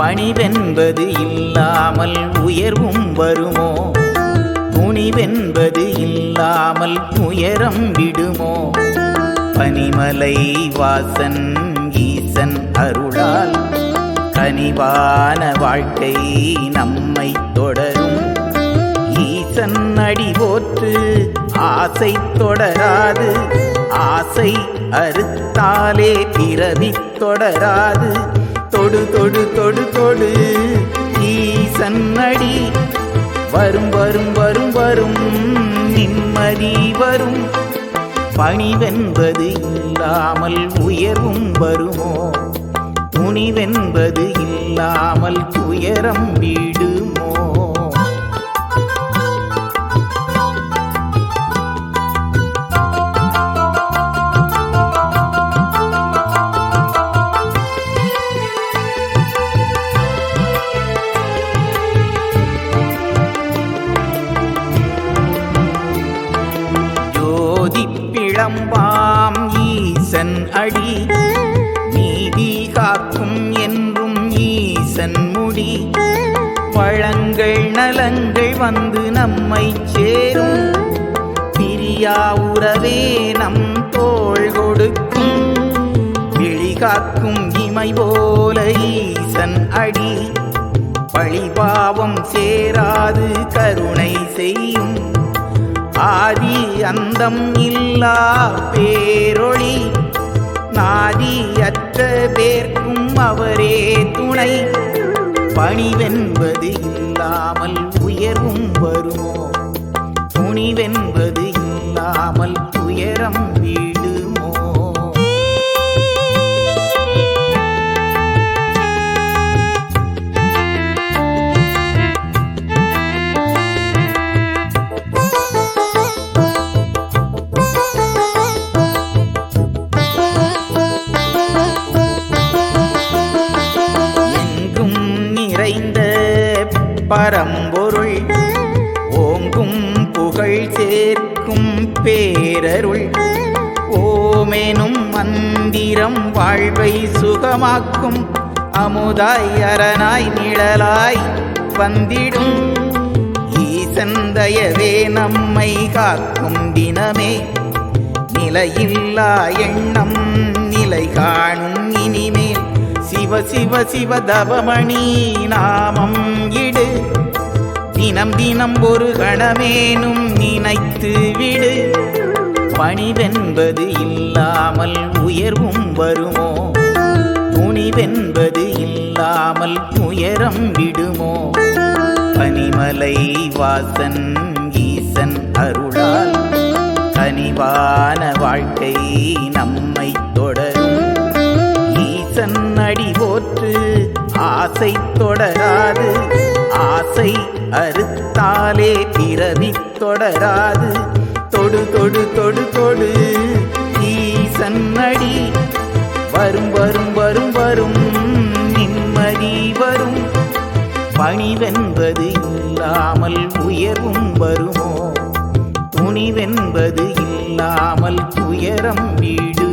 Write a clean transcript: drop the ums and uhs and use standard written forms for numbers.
பணிவென்பது இல்லாமல் உயர்வும் வருமோ? துணிவென்பது இல்லாமல் துயரம் விடுமோ? பனிமலை வாசன் ஈசன் அருளால் கனிவான வாழ்க்கை நம்மை தொடரும். ஈசன் அடி போற்று ஆசை தொடராது, ஆசை அறுத்தாலே பிறவி தொடராது. தொடு தொடு தொடு தொடு ஈசன் அடி, வரும் வரும் வரும் வரும் நிம்மதி வரும். பணிவென்பது இல்லாமல் உயர்வும் வருமோ? துணிவென்பது இல்லாமல் துயரம் விடுமோ? பிளம்பாம் ஈசன் அடி, நீதி காக்கும் என்றும் ஈசன் முடி. வளங்கள் நலங்கள் வந்து நம்மை சேரும், பிரியா உறவே நம் தோள் கொடுக்கும். விழி காக்கும் இமை போல ஈசன் அடி, பழிபாவம் சேராது கருணை செய்யும். ஆதி அந்தம் இல்லா பேரொளி, நாதியற்ற பேர்க்கும் அவரே துணை. பணிவென்பது இல்லாமல் உயர்வும் வருமோ? துணிவென்பது இல்லாமல் துயரம் விடுமோ? பரம்பொருள் ஓங்கும் புகழ் சேர்க்கும் பேரருள். ஓமெனும் மந்திரம் வாழ்வை சுகமாக்கும், அமுதாய் அரணாய் நிழலாய் வந்திடும். ஈசன் தயவே நம்மை காக்கும் தினமே, நிலையில்லா எண்ணம் நிலை காணும் இனிமேல். சிவ சிவ சிவ தவமணி நாமம் இடு, தினம் தினம் ஒரு கணமேனும் நினைத்து விடு. பணிவென்பது இல்லாமல் உயர்வும் வருமோ? துணிவென்பது இல்லாமல் துயரம் விடுமோ? பனிமலை வாசன் ஈசன் அருளால் கனிவான வாழ்க்கை நம்மை தொடரும். ஈசன் அடி போற்று ஆசை தொடராது, ஆசை அறுத்தாலே பிறவி தொடராது. தொடு தொடு தொடு தொடு ஈசன் அடி, வரும் வரும் வரும் வரும் நிம்மதி வரும். பணிவென்பது இல்லாமல் உயர்வும் வருமோ? துணிவென்பது இல்லாமல் துயரம் விடு.